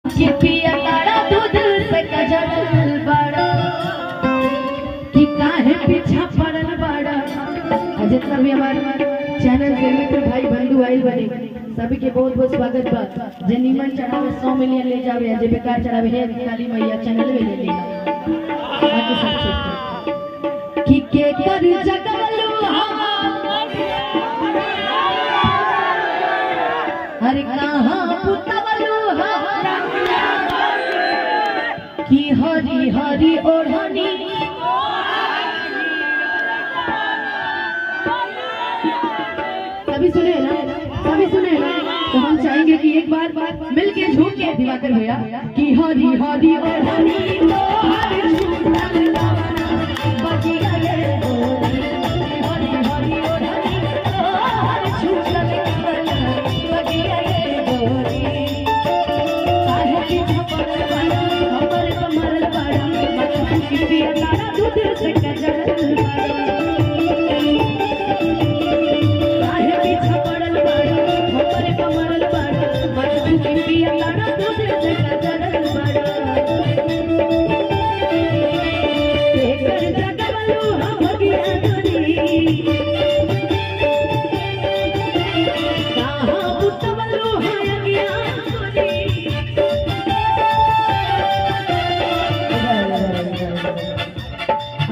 कि पिया तारा दूध से कजल बड़ा कि काहे पीछा पड़ल बड़ा। जितना भी हमारे चैनल के मित्र भाई बंधु आइल बने सभी के बहुत बहुत स्वागत बा। जे निमन चढ़ावे 100 मिलियन ले जावे, जे बेकार चढ़ावे हे काली मैया चैनल में ले लेना। बाकी सब ठीक कि के कर जगलू हर कहां पुतवलू कि हरी हरी ओढ़नी सभी सुने ना, सभी सुने ना। तो हम चाहेंगे कि एक बार मिलके झूम के दिवाकर भैया कि हरी हरी ओढ़नी तो हरी सुंदर बगिया ये हरी हरी ओढ़नी तो हरी सुंदर बगिया ये काहे की झपड़ बड़ा हमर कमर बड़ा कि पिया तारा दूध से कजल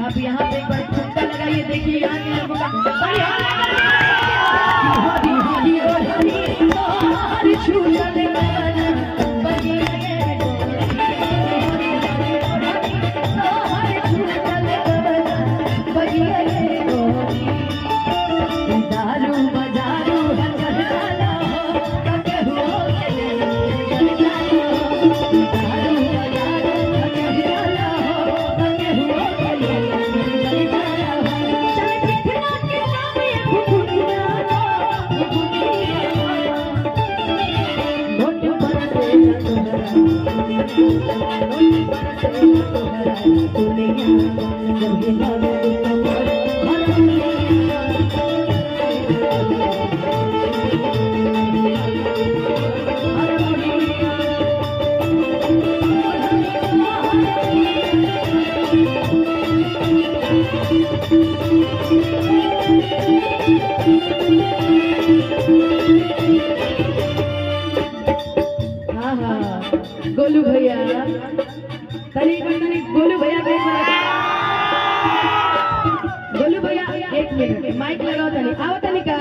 आप यहाँ पे एक बार ठुमका लगाइए, देखिए यहाँ के लोगों का गोलू भैया तनी गोलू भैया गोलू भैया एक मिनट माइक लगाओ तनी आओ तनी का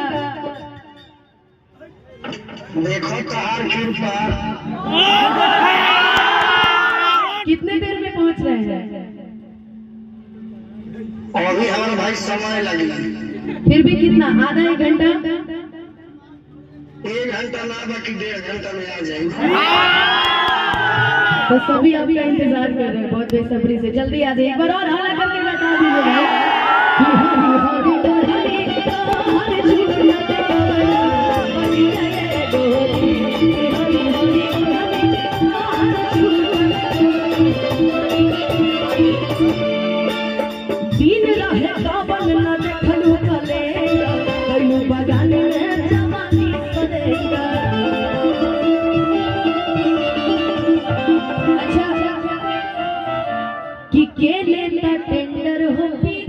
देखो कार कितने देर में पहुंच रहे हैं? अभी हमारे भाई समय लगेगा। फिर भी कितना, आधा 1 घंटा? 1 घंटा ना बाकी 1.5 घंटा में आ जाएंगे। तो सभी अभी इंतजार कर रहे हैं बहुत बेसब्री से, जल्दी आ जाइए। एक बार और हाला करके बता दीजिए भाई।